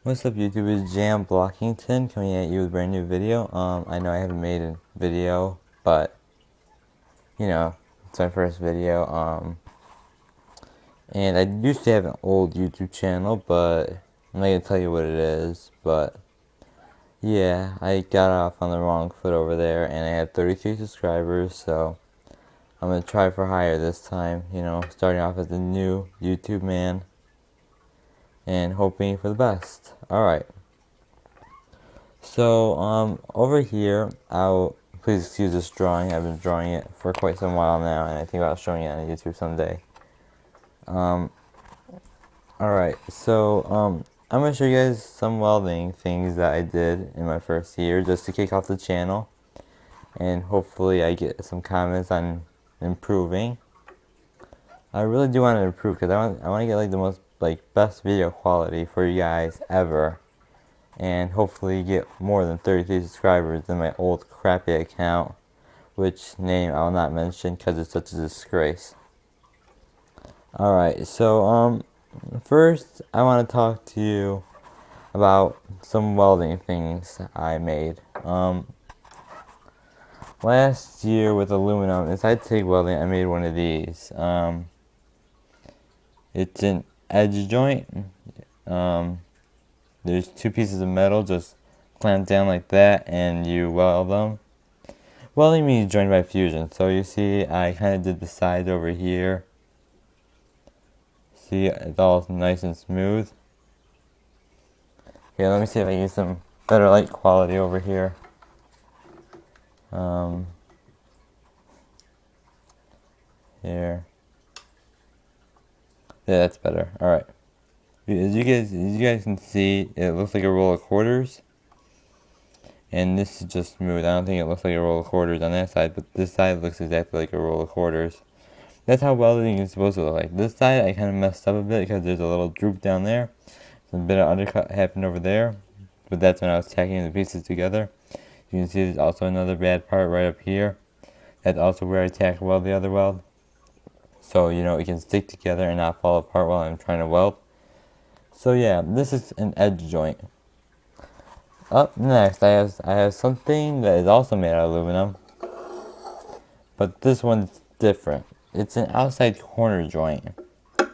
What's up, YouTube? It's Jam Blockington coming at you with a brand new video. I know I haven't made a video, but it's my first video. And I used to have an old YouTube channel, but I'm not gonna tell you what it is. But yeah, I got off on the wrong foot over there, and I had 33 subscribers, so I'm gonna try for higher this time. Starting off as a new YouTube man and hoping for the best. All right. So, over here, please excuse this drawing. I've been drawing it for quite some while now, and I think about showing it on YouTube someday. Alright, so, I'm gonna show you guys some welding things that I did in my first year, just to kick off the channel, and hopefully I get some comments on improving. I really do want to improve, because I want to get, the most, best video quality for you guys ever. And hopefully get more than 33 subscribers in my old crappy account, which name I will not mention because it's such a disgrace. Alright, so first I want to talk to you about some welding things I made. Last year with aluminum, inside TIG welding, I made one of these. It's an edge joint. There's two pieces of metal just clamped down like that, and you weld them. Welding means joined by fusion. So you see, I kind of did the sides over here. See, it's all nice and smooth. Okay, let me see if I can get some better light quality over here. Here. Yeah, that's better. All right. As you guys can see, it looks like a roll of quarters. And this is just smooth. I don't think it looks like a roll of quarters on that side, but this side looks exactly like a roll of quarters. That's how welding is supposed to look like. This side I kind of messed up a bit because there's a little droop down there. A bit of undercut happened over there, but that's when I was tacking the pieces together. You can see there's also another bad part right up here. That's also where I tack weld the other weld. So, it can stick together and not fall apart while I'm trying to weld. So yeah, this is an edge joint. Up next, I have something that is also made out of aluminum, but this one's different. It's an outside corner joint. As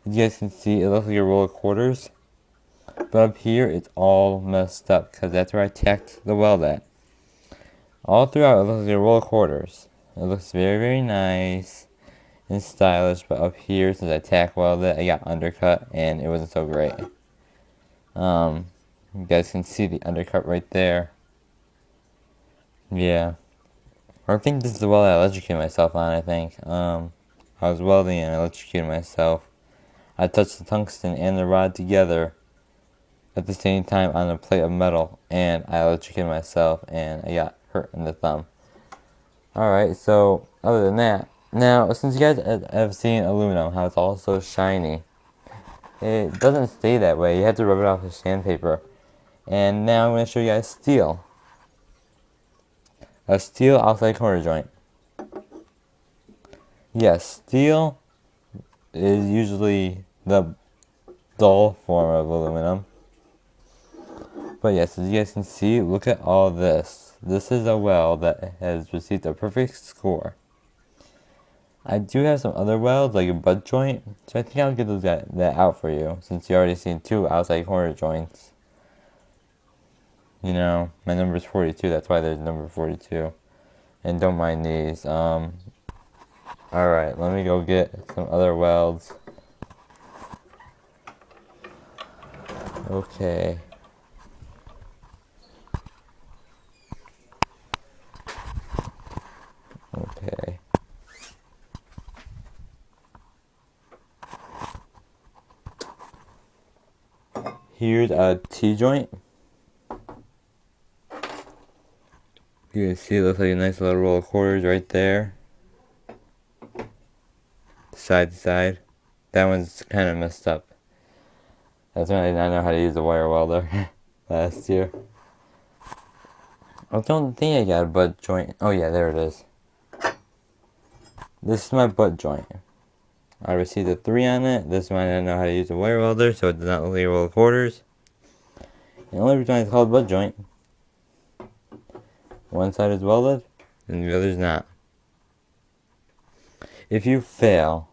you guys can see, it looks like a roll of quarters, but up here it's all messed up because that's where I tacked the weld at. All throughout it looks like a roll of quarters. It looks very, very nice and stylish, but up here, since I tack welded it, I got undercut and it wasn't so great. You guys can see the undercut right there. Yeah. I think this is the weld I electrocuted myself on, I think. I was welding and I electrocuted myself. I touched the tungsten and the rod together at the same time on a plate of metal, and I electrocuted myself and I got hurt in the thumb. Alright, so other than that, now since you guys have seen aluminum, how it's all so shiny, it doesn't stay that way. You have to rub it off with sandpaper. And now I'm going to show you guys steel. A steel outside corner joint. Yes, steel is usually the dull form of aluminum. But yes, as you guys can see, look at all this. This is a weld that has received a perfect score. I do have some other welds, like a butt joint, so I think I'll get that out for you, since you already seen two outside corner joints. My number is 42, that's why there's number 42. And don't mind these. Alright, let me go get some other welds. Okay. Okay. Here's a T-joint. You can see it looks like a nice little roll of quarters right there. Side to side. That one's kind of messed up. That's when I did not know how to use a wire welder last year. I don't think I got a butt joint. Oh yeah, there it is. This is my butt joint. I received a 3 on it. This one I didn't know how to use a wire welder, so it did not look like a roll of quarters. The only reason it's called butt joint, one side is welded and the other's not. If you fail,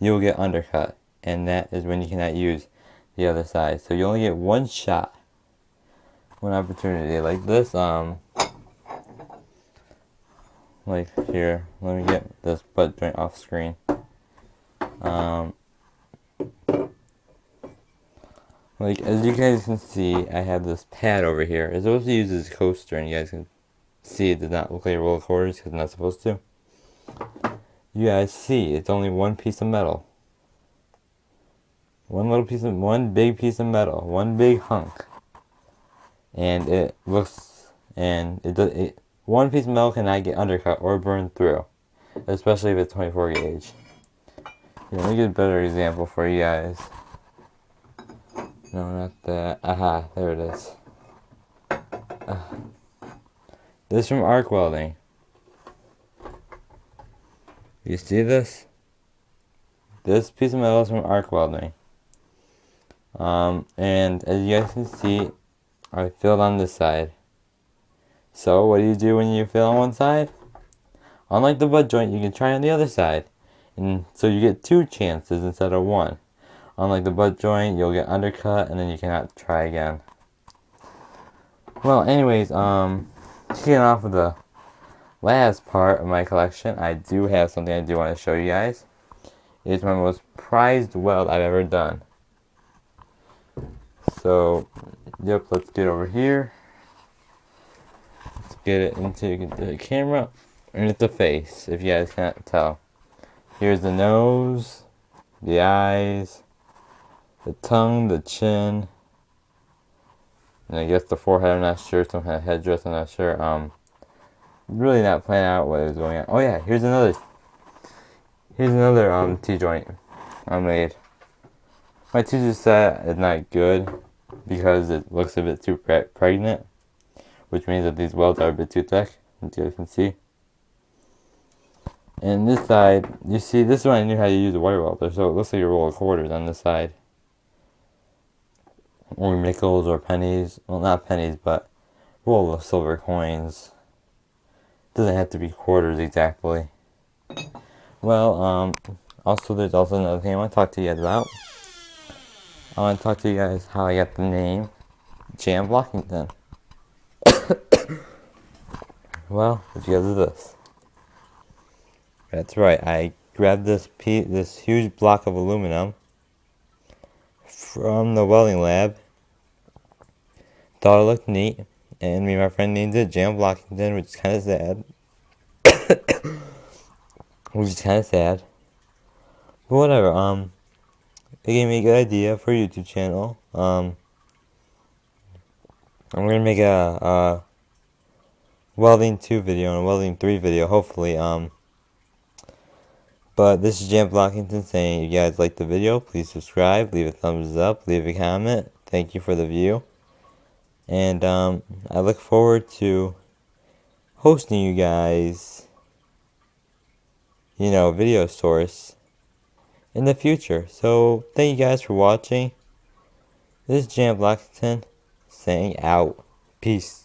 you'll get undercut, and that is when you cannot use the other side. So you only get one shot, one opportunity. Like this, like here, let me get this butt joint off screen. Like, as you guys can see, I have this pad over here. It's supposed to use as a coaster, and you guys can see it does not look like a roll of quarters because it's not supposed to. You guys see, it's only one piece of metal. One big piece of metal, one big hunk. And it looks, one piece of metal cannot get undercut or burned through, especially if it's 24 gauge. Here, let me get a better example for you guys. No, not that. Aha, there it is. This is from arc welding. You see this? This piece of metal is from arc welding. And as you guys can see, I filled on this side. So what do you do when you fill on one side? Unlike the butt joint, you can try on the other side. And so you get 2 chances instead of 1. Unlike the butt joint, you'll get undercut and then you cannot try again. Well, anyways, kicking off with the last part of my collection, I do have something I do want to show you guys. It's my most prized weld I've ever done. So, yep, let's get over here. Let's get it into the camera and it's the face, if you guys can't tell. Here's the nose, the eyes, the tongue, the chin, and I guess the forehead. I'm not sure, some kind of headdress. I'm not sure. Really not planning out what is going on. Oh yeah, here's another T-joint I made. My teacher said it's not good because it looks a bit too pregnant, which means that these welds are a bit too thick, as you guys can see. And this side, you see, this is when I knew how to use a wire welder, so it looks like a roll of quarters on this side. Or nickels or pennies. Well, not pennies, but roll of silver coins. Doesn't have to be quarters exactly. Well, also there's also another thing I want to talk to you guys about. I want to talk to you guys how I got the name Jan Blockington. Well, it's because of this. That's right, I grabbed this huge block of aluminum from the welding lab. Thought it looked neat, and me and my friend named it Jan Blockington, which is kind of sad. But whatever, it gave me a good idea for a YouTube channel. I'm gonna make a welding 2 video and a welding 3 video, hopefully. But this is Jan Blockington saying, if you guys like the video, please subscribe, leave a thumbs up, leave a comment. Thank you for the view. And I look forward to hosting you guys, video source in the future. So thank you guys for watching. This is Jan Blockington saying out. Peace.